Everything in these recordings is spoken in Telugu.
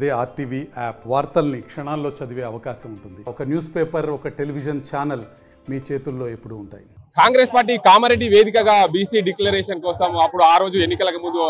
అదే ఆర్టీవీ యాప్ వార్తల్ని క్షణాల్లో చదివే అవకాశం ఉంటుంది. ఒక న్యూస్ పేపర్, ఒక టెలివిజన్ ఛానల్ మీ చేతుల్లో ఎప్పుడూ ఉంటాయి. కాంగ్రెస్ పార్టీ కామారెడ్డి వేదికగా బీసీ డిక్లరేషన్ కోసం అప్పుడు ఆ రోజు ఎన్నికలకు ముందు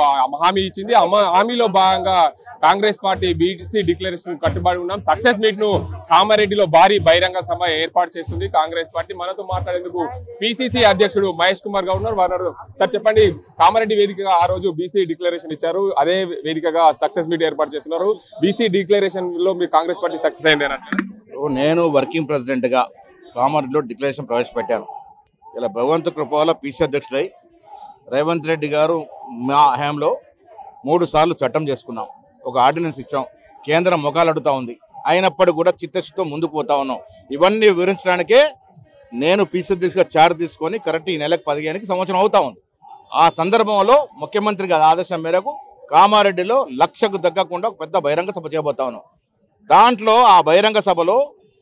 హామీ ఇచ్చింది. హామీలో భాగంగా కాంగ్రెస్ పార్టీ బీసీ డిక్లరేషన్ కట్టుబడి ఉన్నాం. సక్సెస్ మీట్ ను కామారెడ్డిలో భారీ బహిరంగ సభ ఏర్పాటు చేస్తుంది కాంగ్రెస్ పార్టీ. మనతో మాట్లాడేందుకు పిసిసి అధ్యక్షుడు మహేష్ కుమార్ గౌడ్ ఉన్నారు. సార్ చెప్పండి, కామారెడ్డి వేదికగా ఆ రోజు బీసీ డిక్లరేషన్ ఇచ్చారు, అదే వేదికగా సక్సెస్ మీట్ ఏర్పాటు చేస్తున్నారు. బీసీ డిక్లరేషన్ లో మీ కాంగ్రెస్ పార్టీ సక్సెస్ అయింది అన్నట్టు. నేను వర్కింగ్ ప్రెసిడెంట్ గా కామారెడ్డిలో డిక్లరేషన్ ప్రవేశపెట్టాను. ఇలా భగవంతు కృప వల్ల పీసీ అధ్యక్షుడై రేవంత్ రెడ్డి గారు మా హయాంలో 3 సార్లు చట్టం చేసుకున్నాం, ఒక ఆర్డినెన్స్ ఇచ్చాం. కేంద్రం మొఖాలు అడుగుతా ఉంది, అయినప్పటికీ కూడా చిత్తశుద్ధితో ముందుకు పోతా ఉన్నాం. ఇవన్నీ వివరించడానికే నేను పీసీ అధ్యక్షుడిగా చార్జ్ తీసుకొని కరెక్ట్ ఈ నెలకు 15కి సంవత్సరం అవుతా ఉంది. ఆ సందర్భంలో ముఖ్యమంత్రి గారి ఆదేశం మేరకు కామారెడ్డిలో 1,00,000కు తగ్గకుండా ఒక పెద్ద బహిరంగ సభ చేయబోతా ఉన్నాం. దాంట్లో ఆ బహిరంగ సభలో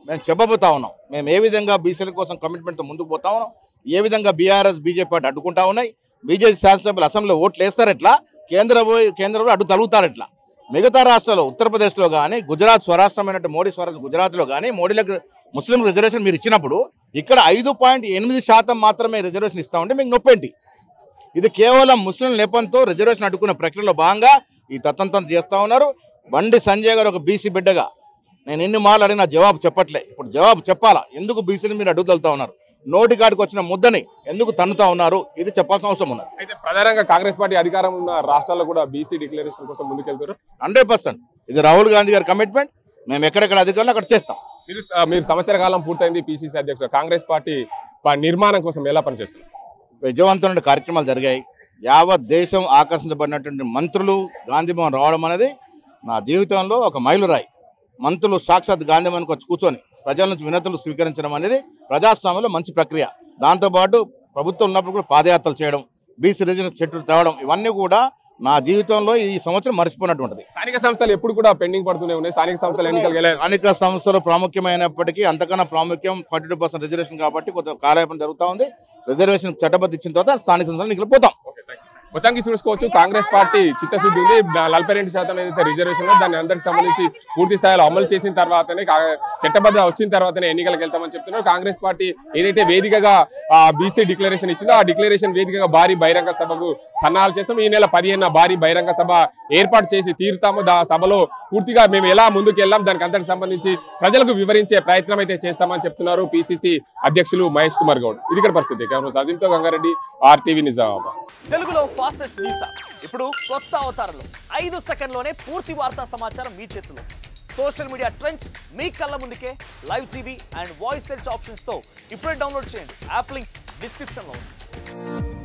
మేము చెప్పబోతా ఉన్నాం, మేము ఏ విధంగా బీసీల కోసం కమిట్మెంట్తో ముందుకు పోతా ఉన్నాం, ఏ విధంగా బీఆర్ఎస్ బీజేపీ పార్టీ అడ్డుకుంటా ఉన్నాయి, బీజేపీ శాసనసభ్యులు అసెంబ్లీలో ఓట్లు వేస్తారు ఎట్లా, కేంద్రంలో అడ్డు తలుగుతారు ఎట్లా, మిగతా రాష్ట్రాల్లో ఉత్తరప్రదేశ్లో కానీ గుజరాత్ స్వరాష్ట్రమైనట్టు మోడీ స్వరాష్ట్ర గుజరాత్లో కానీ మోడీలకు ముస్లిం రిజర్వేషన్ మీరు ఇచ్చినప్పుడు ఇక్కడ 5.8% మాత్రమే రిజర్వేషన్ ఇస్తా ఉంటే మీకు నొప్పేంటి? ఇది కేవలం ముస్లిం నెపంతో రిజర్వేషన్ అడ్డుకునే ప్రక్రియలో భాగంగా ఈ తతంతం చేస్తూ ఉన్నారు. బండి సంజయ్ గారు ఒక బీసీ బిడ్డగా నేను ఎన్ని మార్లు అడిగినా జవాబు చెప్పట్లే. ఇప్పుడు జవాబు చెప్పాలా, ఎందుకు బీసీని మీరు అడ్డు తలుతా ఉన్నారు, నోటికాడికి వచ్చిన ముద్దని ఎందుకు తన్నుతా ఉన్నారు, ఇది చెప్పాల్సిన అవసరం ఉన్నది. అయితే ప్రధానంగా కాంగ్రెస్ పార్టీ అధికారం ఉన్న రాష్ట్రాల్లో కూడా బీసీ డిక్లరేషన్ కోసం ముందుకెళ్తారు. 100% ఇది రాహుల్ గాంధీ గారి కమిట్మెంట్. మేము ఎక్కడెక్కడ అధికారులు అక్కడ చేస్తాం. మీరు సంవత్సర కాలం పూర్తయింది పీసీసీ అధ్యక్షుడు. కాంగ్రెస్ పార్టీ నిర్మాణం కోసం ఎలా పనిచేస్తారు? విజయవంతమైన కార్యక్రమాలు జరిగాయి. యావత్ దేశం ఆకర్షించబడినటువంటి మంత్రులు గాంధీ భవన్ రావడం అనేది నా జీవితంలో ఒక మైలురాయి. మంత్రులు సాక్షాత్ గాంధీ భవన్కి వచ్చి కూర్చొని ప్రజల నుంచి వినతులు స్వీకరించడం అనేది ప్రజాస్వామ్యంలో మంచి ప్రక్రియ. దాంతోపాటు ప్రభుత్వం ఉన్నప్పుడు కూడా పాదయాత్రలు చేయడం, బీసీ రిజర్వేషన్ చెట్లు తేవడం, ఇవన్నీ కూడా నా జీవితంలో ఈ సంవత్సరం మర్చిపోయినటువంటిది. స్థానిక సంస్థలు ఎప్పుడు కూడా పెండింగ్ పడుతూనే ఉన్నాయి. స్థానిక సంస్థలు ఎన్నికలు స్థానిక సంస్థలు ప్రాముఖ్యమైనప్పటికీ అంతకన్నా ప్రాముఖ్యం 42% రిజర్వేషన్ కాబట్టి కొంత కార్యక్రమం జరుగుతూ ఉంది. రిజర్వేషన్ చట్టబద్ధ ఇచ్చిన తర్వాత స్థానిక సంస్థలు ఎన్నికలు పోతాం. మొత్తానికి చూసుకోవచ్చు, కాంగ్రెస్ పార్టీ చిత్తశుద్ధి ఉంది. 42% ఏదైతే రిజర్వేషన్ దాన్ని అందరికి సంబంధించి పూర్తి స్థాయిలో అమలు చేసిన తర్వాతనే, చట్టబద్ధ వచ్చిన తర్వాతనే ఎన్నికలకు వెళ్తామని చెప్తున్నారు. కాంగ్రెస్ పార్టీ ఏదైతే వేదికగా బీసీ డిక్లరేషన్ ఇచ్చిందో ఆ డిక్లరేషన్ వేదికగా భారీ బహిరంగ సభకు సన్నాహాలు చేస్తాం. ఈ నెల 15న భారీ బహిరంగ సభ ఏర్పాటు చేసి తీరుతాము. ఆ సభలో పూర్తిగా మేము ఎలా ముందుకు వెళ్ళాం దానికి అంతకు సంబంధించి ప్రజలకు వివరించే ప్రయత్నం అయితే చేస్తామని చెప్తున్నారు పిసిసి అధ్యక్షులు మహేష్ కుమార్ గౌడ్. ఇది ఇక్కడ పరిస్థితి. సజింతో గంగారెడ్డి, ఆర్టీవీ నిజామాబాద్. తెలుగులో ఫాస్టెస్ట్ న్యూస్ ఇప్పుడు కొత్త అవతారంలో 5 సెకండ్లోనే పూర్తి వార్తా సమాచారం మీ చేతిలో. సోషల్ మీడియా ట్రెండ్స్ మీ కళ్ళ ముందుకే live TV and voice search options తో ఇప్పుడే డౌన్లోడ్ చేయండి. యాప్ లింక్ డిస్క్రిప్షన్ లో ఉంది.